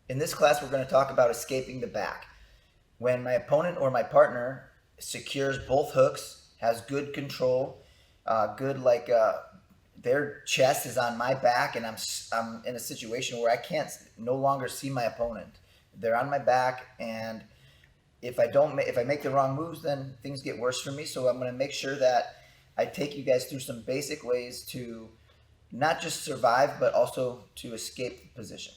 In this class, we're going to talk about escaping the back. When my opponent or my partner secures both hooks, has good control, their chest is on my back, and I'm in a situation where I can't no longer see my opponent. They're on my back, and if I make the wrong moves, then things get worse for me. So I'm going to make sure that I take you guys through some basic ways to not just survive, but also to escape the position.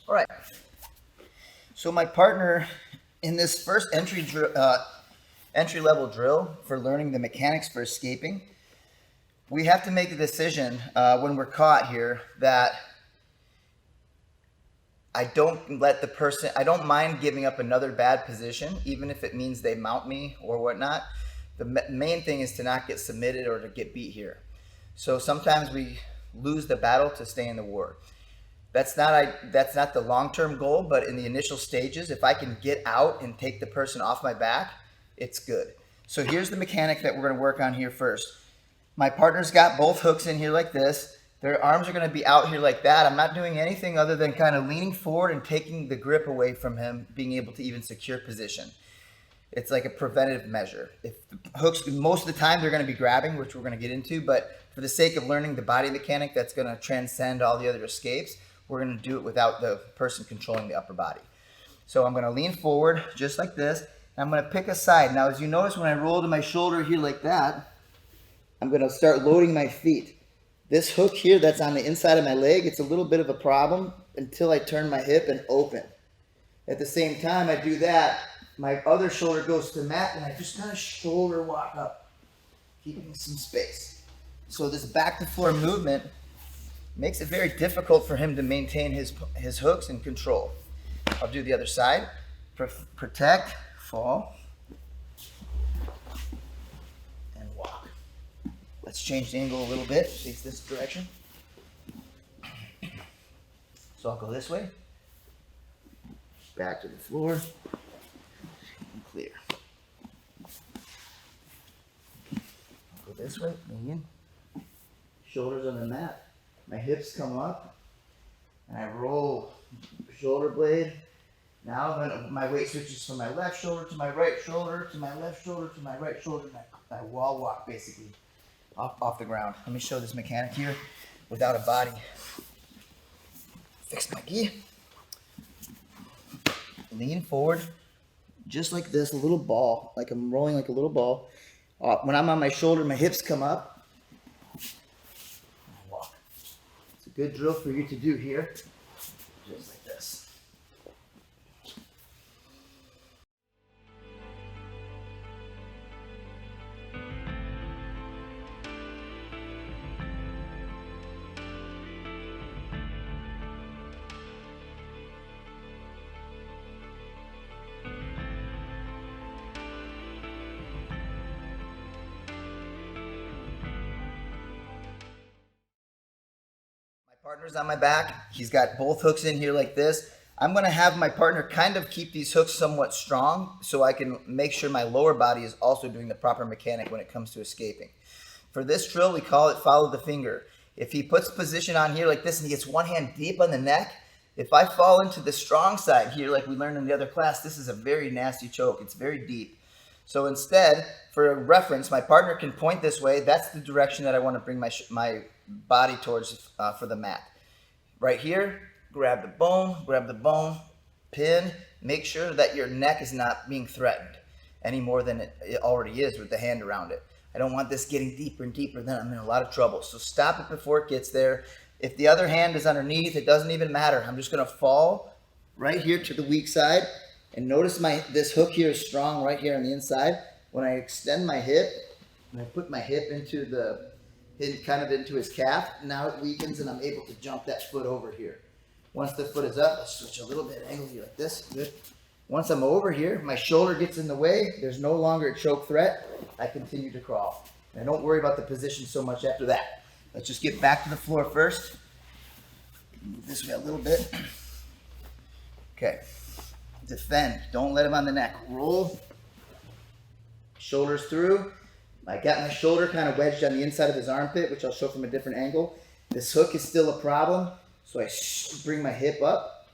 All right. So my partner in this first entry level drill for learning the mechanics for escaping, we have to make a decision when we're caught here that I don't mind giving up another bad position, even if it means they mount me or whatnot. The main thing is to not get submitted or to get beat here. So sometimes we lose the battle to stay in the war. That's not the long-term goal, but in the initial stages, if I can get out and take the person off my back, it's good. So here's the mechanic that we're going to work on here first. My partner's got both hooks in here like this. Their arms are going to be out here like that. I'm not doing anything other than kind of leaning forward and taking the grip away from him, being able to even secure position. It's like a preventative measure. If the hooks, most of the time, they're going to be grabbing, which we're going to get into, but for the sake of learning the body mechanic that's going to transcend all the other escapes, we're going to do it without the person controlling the upper body. So I'm going to lean forward just like this, and I'm going to pick a side. Now, as you notice, when I roll to my shoulder here like that, I'm going to start loading my feet. This hook here that's on the inside of my leg, it's a little bit of a problem until I turn my hip and open. At the same time I do that, my other shoulder goes to the mat, and I just kind of shoulder walk up, keeping some space. So this back to floor movement makes it very difficult for him to maintain his hooks and control. I'll do the other side. Protect, fall, and walk. Let's change the angle a little bit, face this direction. So I'll go this way, back to the floor, and clear. I'll go this way, again. Shoulders on the mat. My hips come up, and I roll shoulder blade. Now then my weight switches from my left shoulder to my right shoulder, to my left shoulder to my right shoulder, and I wall walk basically off the ground. Let me show this mechanic here without a body. Fix my gi. Lean forward, just like this, a little ball, like I'm rolling like a little ball. When I'm on my shoulder, my hips come up. Good drill for you to do here, just like this. Partner's on my back. He's got both hooks in here like this. I'm going to have my partner kind of keep these hooks somewhat strong so I can make sure my lower body is also doing the proper mechanic when it comes to escaping. For this drill, we call it follow the finger. If he puts position on here like this and he gets one hand deep on the neck, if I fall into the strong side here like we learned in the other class, this is a very nasty choke. It's very deep. So instead, for a reference, my partner can point this way. That's the direction that I want to bring my body towards for the mat. Right here, grab the bone, pin. Make sure that your neck is not being threatened any more than it already is with the hand around it. I don't want this getting deeper and deeper, then I'm in a lot of trouble. So stop it before it gets there. If the other hand is underneath, it doesn't even matter. I'm just going to fall right here to the weak side. And notice this hook here is strong right here on the inside. When I extend my hip, and I put my hip into his calf, now it weakens and I'm able to jump that foot over here. Once the foot is up, let's switch a little bit angle here like this. Good. Once I'm over here, my shoulder gets in the way. There's no longer a choke threat. I continue to crawl. And don't worry about the position so much after that. Let's just get back to the floor first. Move this way a little bit. Okay. Defend. Don't let him on the neck. Roll. Shoulders through. I got my shoulder kind of wedged on the inside of his armpit, which I'll show from a different angle. This hook is still a problem, so I bring my hip up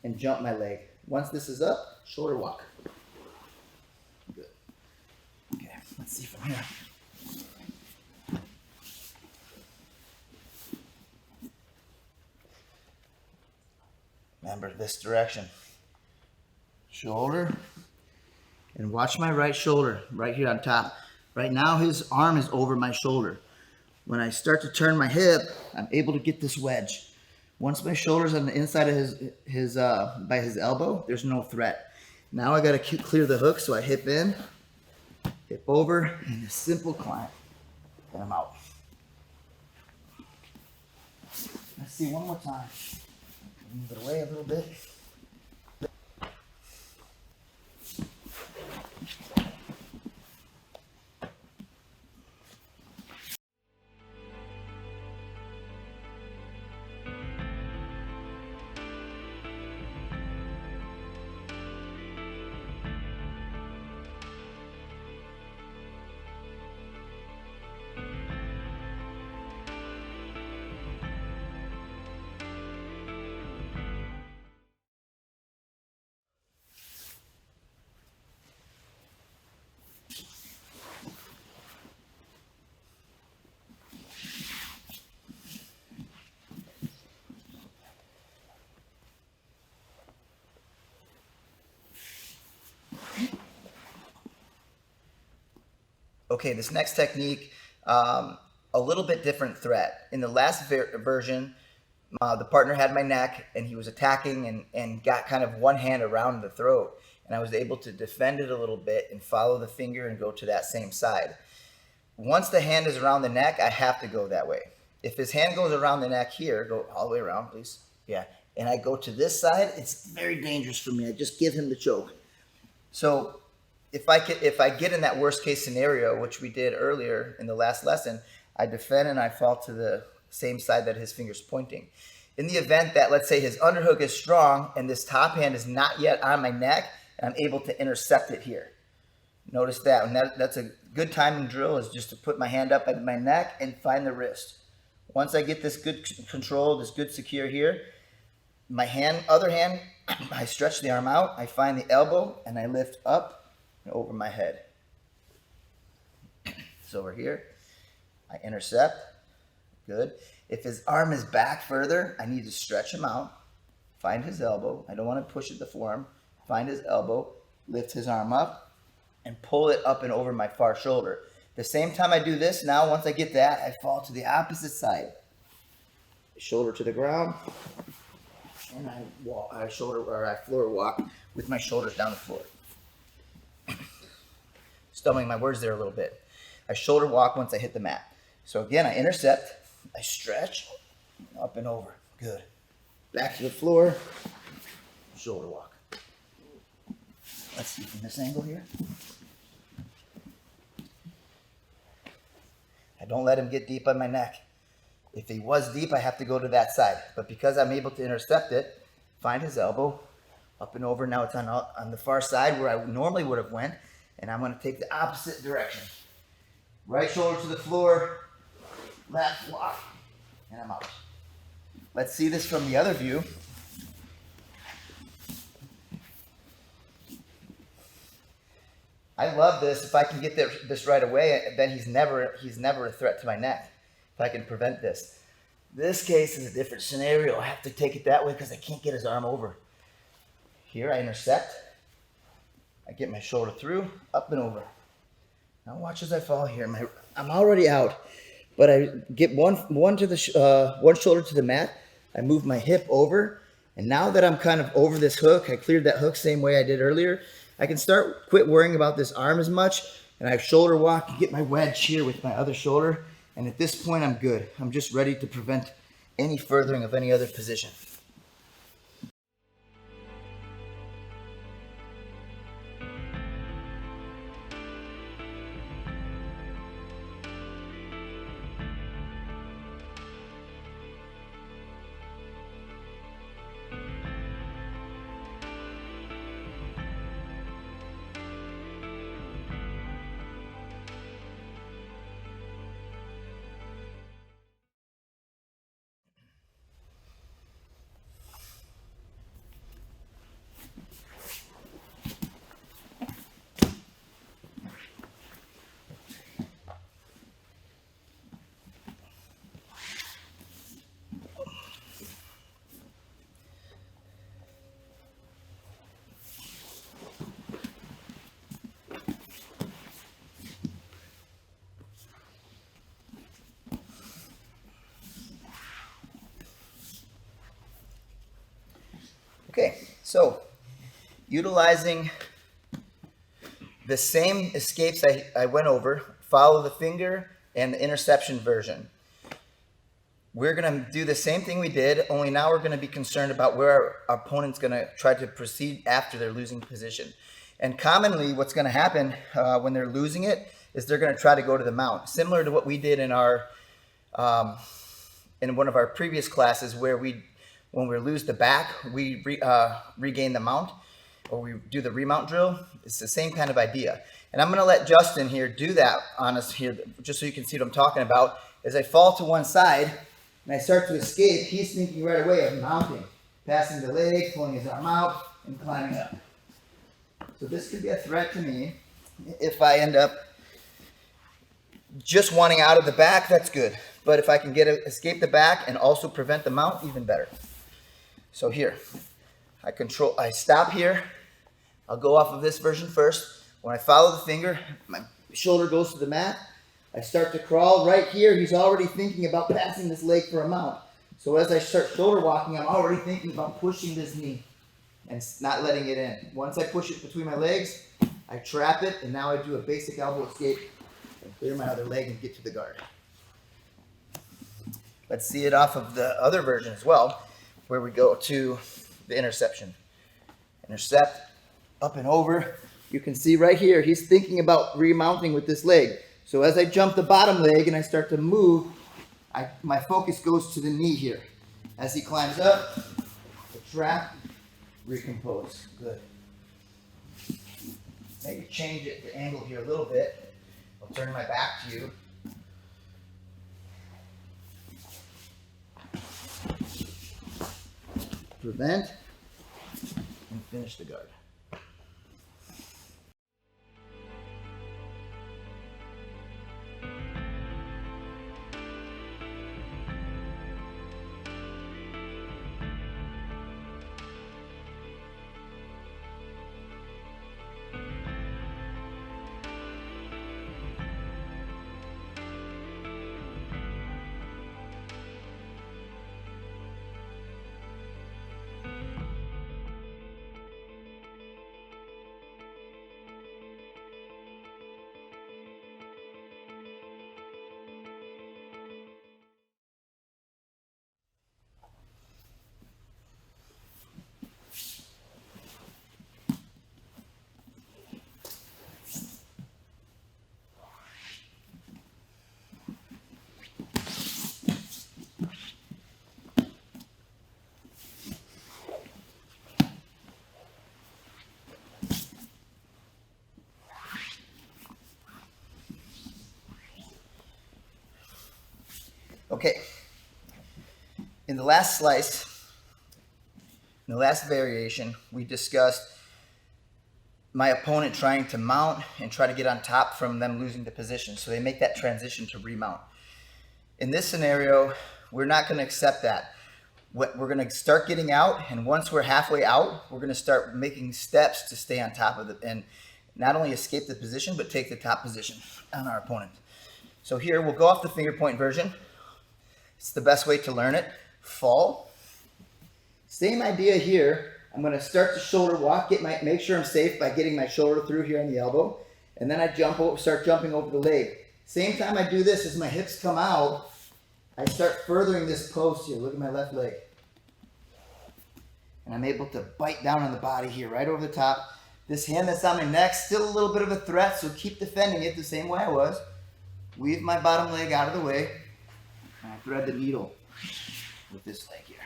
and jump my leg. Once this is up, shoulder walk. Good. Okay, let's see from here. Remember this direction. Shoulder. And watch my right shoulder right here on top. Right now his arm is over my shoulder. When I start to turn my hip, I'm able to get this wedge. Once my shoulder's on the inside of by his elbow, there's no threat. Now I gotta clear the hook, so I hip in, hip over, and a simple climb. And I'm out. Let's see one more time. Move it away a little bit. Okay, this next technique, a little bit different threat. In the last version, the partner had my neck and he was attacking and got kind of one hand around the throat. And I was able to defend it a little bit and follow the finger and go to that same side. Once the hand is around the neck, I have to go that way. If his hand goes around the neck here, go all the way around, please. Yeah, and I go to this side, it's very dangerous for me. I just give him the choke. So if I get in that worst case scenario, which we did earlier in the last lesson, I defend and I fall to the same side that his finger's pointing. In the event that, let's say, his underhook is strong and this top hand is not yet on my neck, and I'm able to intercept it here. Notice that, and that's a good timing drill, is just to put my hand up at my neck and find the wrist. Once I get this good control, this good secure here, my other hand, I stretch the arm out, I find the elbow, and I lift up and over my head. So over here, I intercept, good. If his arm is back further, I need to stretch him out, find his elbow, I don't want to push at the forearm, find his elbow, lift his arm up, and pull it up and over my far shoulder. The same time I do this, now once I get that, I fall to the opposite side. Shoulder to the ground, and I floor walk with my shoulders down the floor. Stumbling my words there a little bit. I shoulder walk once I hit the mat. So again, I intercept, I stretch, up and over. Good. Back to the floor, shoulder walk. Let's see from this angle here. I don't let him get deep on my neck. If he was deep, I have to go to that side. But because I'm able to intercept it, find his elbow, up and over. Now it's on the far side where I normally would have went, and I'm going to take the opposite direction. Right shoulder to the floor, left walk, and I'm out. Let's see this from the other view. I love this. If I can get this right away, then he's never a threat to my neck. If I can prevent this. This case is a different scenario. I have to take it that way because I can't get his arm over. Here I intercept. I get my shoulder through, up and over. Now watch as I fall here. I'm already out, but I get one shoulder to the mat. I move my hip over, and now that I'm kind of over this hook, I cleared that hook same way I did earlier. I can quit worrying about this arm as much, and I shoulder walk and get my wedge here with my other shoulder. And at this point, I'm good. I'm just ready to prevent any furthering of any other position. So, utilizing the same escapes I went over, follow the finger and the interception version. We're going to do the same thing we did, only now we're going to be concerned about where our opponent's going to try to proceed after they're losing position. And commonly what's going to happen when they're losing it is they're going to try to go to the mount, similar to what we did in our in one of our previous classes, where when we lose the back, we regain the mount, or we do the remount drill. It's the same kind of idea. And I'm going to let Justin here do that on us here, just so you can see what I'm talking about. As I fall to one side and I start to escape, he's thinking right away of mounting, passing the leg, pulling his arm out, and climbing up. So this could be a threat to me. If I end up just wanting out of the back, that's good. But if I can escape the back and also prevent the mount, even better. So here, I stop here. I'll go off of this version first. When I follow the finger, my shoulder goes to the mat. I start to crawl. Right here, he's already thinking about passing this leg for a mount. So as I start shoulder walking, I'm already thinking about pushing this knee and not letting it in. Once I push it between my legs, I trap it, and now I do a basic elbow escape and clear my other leg and get to the guard. Let's see it off of the other version as well, where we go to the interception. Intercept, up and over. You can see right here, he's thinking about remounting with this leg. So as I jump the bottom leg and I start to move, my focus goes to the knee here. As he climbs up, the trap, recompose. Good. Maybe change it, the angle here a little bit. I'll turn my back to you. Prevent and finish the guard. Okay, in the last slice, in the last variation, we discussed my opponent trying to mount and try to get on top from them losing the position. So they make that transition to remount. In this scenario, we're not going to accept that. We're going to start getting out, and once we're halfway out, we're going to start making steps to stay on top of it and not only escape the position, but take the top position on our opponent. So here, we'll go off the finger point version. It's the best way to learn it. Fall. Same idea here. I'm going to start the shoulder walk, make sure I'm safe by getting my shoulder through here on the elbow, and then I start jumping over the leg. Same time I do this, as my hips come out, I start furthering this post here. Look at my left leg. And I'm able to bite down on the body here, right over the top. This hand that's on my neck, still a little bit of a threat, so keep defending it the same way I was. Weave my bottom leg out of the way. And I thread the needle with this leg here.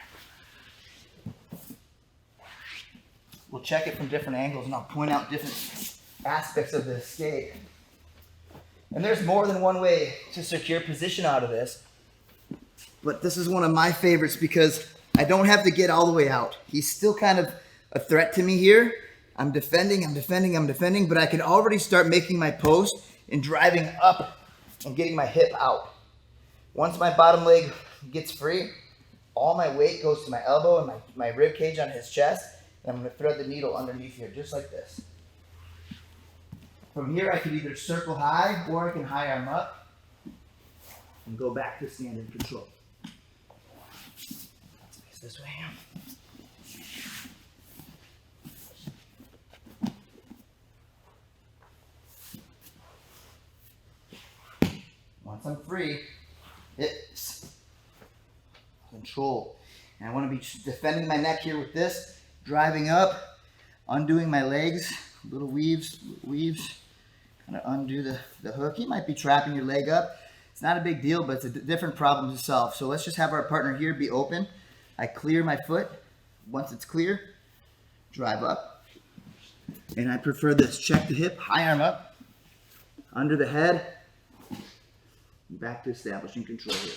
We'll check it from different angles, and I'll point out different aspects of the escape. And there's more than one way to secure position out of this. But this is one of my favorites because I don't have to get all the way out. He's still kind of a threat to me here. I'm defending, but I can already start making my post and driving up and getting my hip out. Once my bottom leg gets free, all my weight goes to my elbow and my rib cage on his chest, and I'm going to thread the needle underneath here, just like this. From here, I can either circle high, or I can high arm up and go back to standard control. Let's face this way. Once I'm free, it's control. And I want to be defending my neck here with this, driving up, undoing my legs, little weaves, kind of undo the hook. You might be trapping your leg up. It's not a big deal, but it's a different problem to solve. So let's just have our partner here be open. I clear my foot. Once it's clear, drive up. And I prefer this. Check the hip, high arm up, under the head, back to establishing control here.